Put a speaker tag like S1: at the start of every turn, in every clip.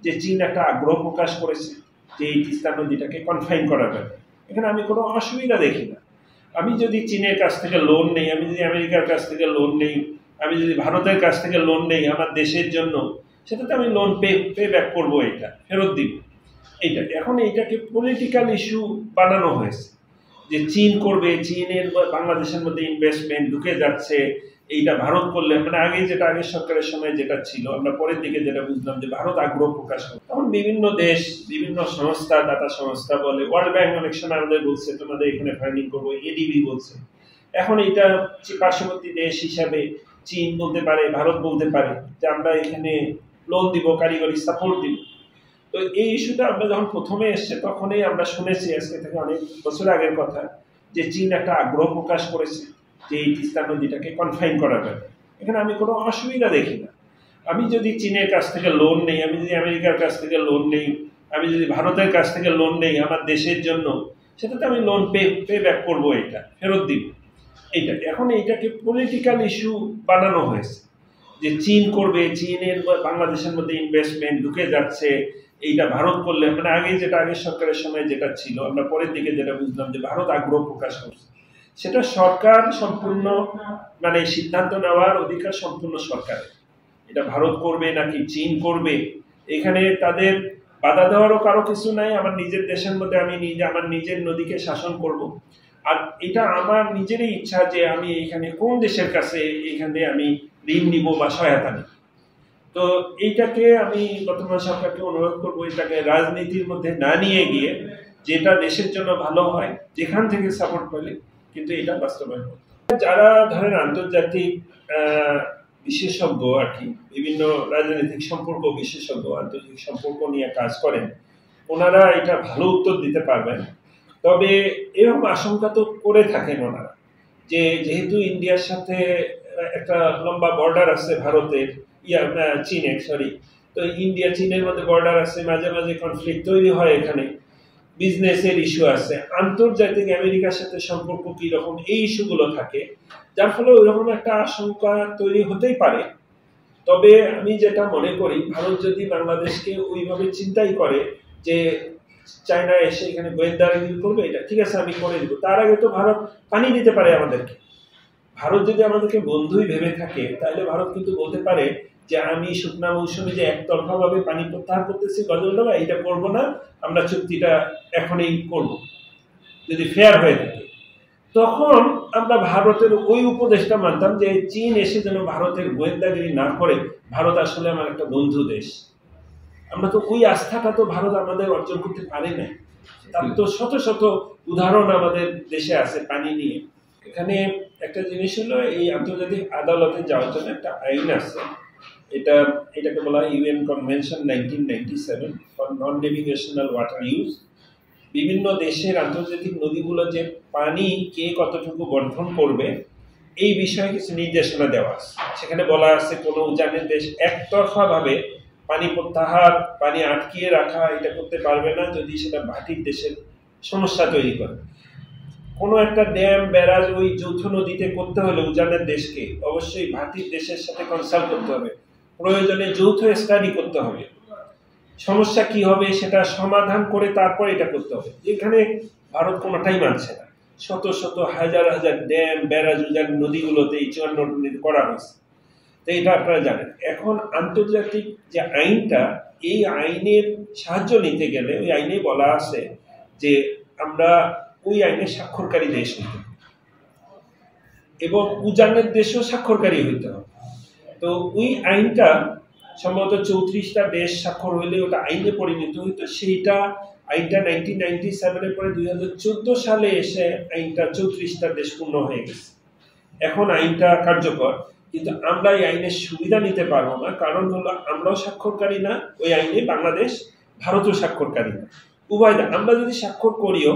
S1: যে চীন একটা আগ্রহ প্রকাশ করেছে যে এই তিস্তা নদীটাকে কনফাইন করার ব্যাপারে। এখানে আমি কোনো অসুবিধা দেখি না। আমি যদি চীনের কাছ থেকে লোন নেই, আমি যদি আমেরিকার কাছ থেকে লোন নেই, আমি যদি ভারতের কাছ থেকে লোন নেই আমার দেশের জন্য, সেটাতে আমি লোন পে ব্যাক করবো, এটা ফেরত দিব। এইটা এখন এইটাকে পলিটিক্যাল ইস্যু বানানো হয়েছে যে চীন করবে, চীনের বাংলাদেশের মধ্যে ইনভেস্টমেন্ট ঢুকে যাচ্ছে, এইটা ভারত করলে, মানে আগে যেটা আগের সরকারের সময় যেটা ছিল, আমরা পরের দিকে যেটা বুঝলাম যে ভারত আগ্রহ প্রকাশ করে। তখন বিভিন্ন দেশ, বিভিন্ন সংস্থা, দাতা সংস্থা বলে, ওয়ার্ল্ড ব্যাংক অনেক সময় আমাদের বলছে তোমাদের এখানে ফান্ডিং করবো, এডিবি বলছে। এখন এটা পার্শ্ববর্তী দেশ হিসাবে চীন বলতে পারে, ভারত বলতে পারে যে আমরা এখানে লোন দিব, কারিগরি সাপোর্ট দিব। তো এই ইস্যুটা আমরা যখন প্রথমে এসছে তখনই আমরা শুনেছি, আজকে থেকে অনেক বছর আগের কথা, যে চীন একটা আগ্রহ প্রকাশ করেছে যে এই তিস্তা নদীটাকে কনফাইন করার ব্যাপারে। এখানে আমি কোনো অসুবিধা দেখি না। আমি যদি চীনের কাছ থেকে লোন নেই, আমি যদি আমেরিকার কাছ থেকে লোন নেই, আমি যদি ভারতের কাছ থেকে লোন নেই আমার দেশের জন্য, সেটাতে আমি লোন পে ব্যাক করবো, এটা ফেরত দিব। এইটা এখন এইটাকে পলিটিক্যাল ইস্যু বানানো হয়েছে যে চীন করবে, চীনের বাংলাদেশের মধ্যে ইনভেস্টমেন্ট ঢুকে যাচ্ছে, এইটা ভারত করলে, মানে আগে যেটা আগের সরকারের সময় যেটা ছিল, আমরা পরের দিকে যেটা বুঝলাম যে ভারত আগ্রহ প্রকাশ করছে। সেটা সরকার সম্পূর্ণ, মানে সিদ্ধান্ত নেওয়ার অধিকার সম্পূর্ণ সরকারের। এটা ভারত করবে নাকি চীন করবে, এখানে তাদের বাধা দেওয়ারও কারো কিছু নাই। আমার নিজের দেশের মধ্যে আমি আমার নিজের নদীকে শাসন করব। আর এটা আমার নিজেরই ইচ্ছা যে আমি এখানে কোন দেশের কাছে এখানে আমি ঋণ নিব বা সহায়তা নিব। তো এইটাকে আমি বর্তমান সরকারকে অনুরোধ করবো এটাকে রাজনীতির মধ্যে না নিয়ে গিয়ে যেটা দেশের জন্য ভালো হয়, যেখান থেকে সাপোর্ট পেলে কিন্তু এটা বাস্তবায়ন করতে। যারা ধরেন আন্তর্জাতিক বিশেষজ্ঞ আর কি, বিভিন্ন রাজনৈতিক সম্পর্ক বিশেষজ্ঞ, আন্তর্জাতিক সম্পর্ক নিয়ে কাজ করেন, ওনারা এটা ভালো উত্তর দিতে পারবেন। তবে এরকম আশঙ্কা তো করে থাকেন ওনারা যে যেহেতু ইন্ডিয়ার সাথে একটা লম্বা বর্ডার আছে ভারতের, চীনের, তো ইন্ডিয়া চীনের মধ্যে বর্ডার আছে, মাঝে মাঝে কনফ্লিক্ট তৈরি হয়, এখানে বিজনেসের ইস্যু আছে, আন্তর্জাতিক আমেরিকার সাথে সম্পর্ক কি রকম, এই ইস্যুগুলো থাকে, যার ফলে ওইরকম একটা আশঙ্কা তৈরি হতেই পারে। তবে আমি যেটা মনে করি, ভারত যদি বাংলাদেশকে ওইভাবে চিন্তাই করে যে চায়না এসে এখানে গোয়েন্দাগিরি করবে, এটা ঠিক আছে আমি করে দিব, তার আগে তো ভারত পানি দিতে পারে আমাদেরকে। ভারত যদি আমাদেরকে বন্ধুই ভেবে থাকে, তাহলে ভারত কিন্তু বলতে পারে যে আমি শুকনা মৌসুমে যে একতরফা ভাবে পানি প্রত্যাহার করতেছি গজলডোবা, এটা করবো না, আমরা চুক্তিটা এখনই করব, যদি ফেয়ার হয়ে থাকে। তখন আমরা ভারতের ওই উপদেশটা মানতাম যে চীন এসে যেন ভারতের গোয়েন্দাগিরি না করে, ভারত আসলে আমার একটা বন্ধু দেশ। আমরা তো ওই আস্থাটা তো ভারত আমাদের অর্জন করতে পারে না। তার তো শত শত উদাহরণ আমাদের দেশে আছে পানি নিয়ে। এখানে একটা জিনিস হলো, এই আন্তর্জাতিক আদালতে যাওয়ার জন্য একটা আইন আছে, এটাকে বলা হয় UN convention 1997 for non navigational water use. বিভিন্ন দেশের আন্তর্জাতিক নদীগুলো যে পানি কে কতটুকু বন্টন করবে এই বিষয়ে কিছু নির্দেশনা দেওয়া আছে। সেখানে বলা আছে কোনো উজানের দেশ একতরফা ভাবে পানি প্রত্যাহার, পানি আটকিয়ে রাখা এটা করতে পারবে না যদি সেটা ভাটির দেশের সমস্যা তৈরি করে। কোনো একটা ড্যাম, ব্যারাজ ওই যৌথ নদীতে করতে হলে উজানের দেশকে অবশ্যই ভাটির দেশের সাথে কনসাল্ট করতে হবে, প্রয়োজনে যৌথ স্টাডি করতে হবে, সমস্যা কি হবে সেটা সমাধান করে তারপর এটা করতে হবে। এখানে ভারত কোনোটাই মানছে না। শত শত হাজার হাজার ড্যাম, ব্যারাজ উজান নদীগুলোতে এই 54 নদীতে করা হয়েছে। তো এটা আপনারা জানেন। এখন আন্তর্জাতিক যে আইনটা, এই আইনের সাহায্য নিতে গেলে ওই আইনে বলা আছে যে আমরা ওই আইনের স্বাক্ষরকারী দেশ হইতে হবে এবং উজানের দেশও স্বাক্ষরকারী হইতে হবে। তো ওই আইনটা সম্ভবত 34টা দেশ স্বাক্ষর হইলে ওটা আইনে পরিণত হইতো। সেইটা আইনটা 1997 পরে 2014 সালে এসে আইনটা 34টা দেশ পূর্ণ হয়ে গেছে। এখন আইনটা কার্যকর, কিন্তু আমরা এই আইনের সুবিধা নিতে পারবো না, কারণ হলো আমরাও স্বাক্ষরকারী না ওই আইনে, বাংলাদেশ, ভারতও স্বাক্ষরকারী না। উভয়, আমরা যদি স্বাক্ষর করিও,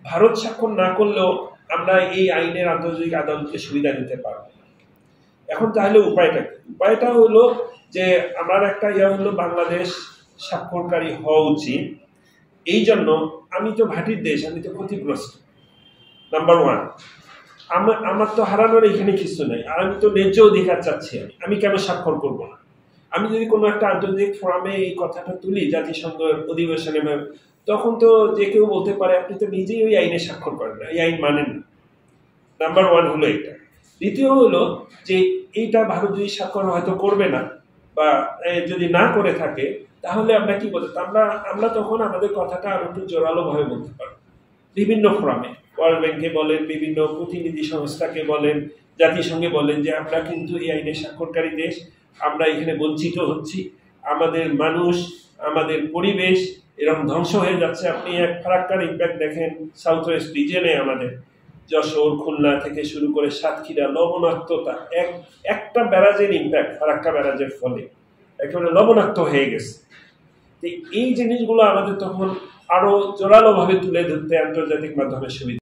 S1: ভারত স্বাক্ষর না করলেও আমরা এই আইনের আন্তর্জাতিক আদালতকে সুবিধা নিতে পারবো। এখন তাহলে উপায়টা কি? উপায়টা হলো যে আমার একটা হলো বাংলাদেশ স্বাক্ষরকারী হওয়া উচিত। এই জন্য আমি তো ভাটির দেশ, আমি তো ক্ষতিগ্রস্ত, নাম্বার 1। আমার তো হারানোর এখানে কিছু নাই, আর আমি তো ন্যায্য অধিকার চাচ্ছি, আমি কেন স্বাক্ষর করবো না? আমি যদি কোনো একটা আন্তর্জাতিক ফোরামে এই কথাটা তুলি জাতিসংঘের অধিবেশনে, তখন তো যে কেউ বলতে পারে আপনি তো নিজেই ওই আইনে স্বাক্ষর করেন না, এই আইন মানেন না। নাম্বার ওয়ান হলো এটা। দ্বিতীয় হলো যে এইটা ভারত যদি স্বাক্ষর হয়তো করবে না, বা যদি না করে থাকে, তাহলে আমরা কি বলতে, আমরা তখন আমাদের কথাটা আরো একটু জোরালো ভাবে বলতে পারবো বিভিন্ন ফোরামে, ওয়ার্ল্ড ব্যাংকে বলেন, বিভিন্ন প্রতিনিধি সংস্থাকে বলেন, জাতিসংঘে বলেন যে আমরা কিন্তু এই আইনে স্বাক্ষরকারী দেশ, আমরা এখানে বঞ্চিত হচ্ছি, আমাদের মানুষ, আমাদের পরিবেশ এরকম ধ্বংস হয়ে যাচ্ছে। আপনি এক ফারাক্কার ইম্প্যাক্ট দেখেন সাউথ ওয়েস্ট রিজনে, আমাদের যশোর, খুলনা থেকে শুরু করে সাতক্ষীরা, লবণাক্ততা, একটা ব্যারাজের ইম্প্যাক্ট, ফারাক্কা ব্যারাজের ফলে একেবারে লবণাক্ত হয়ে গেছে। এই জিনিসগুলো আমাদের তখন আরো জোরালো ভাবে তুলে ধরতে আন্তর্জাতিক মাধ্যমে সুবিধা।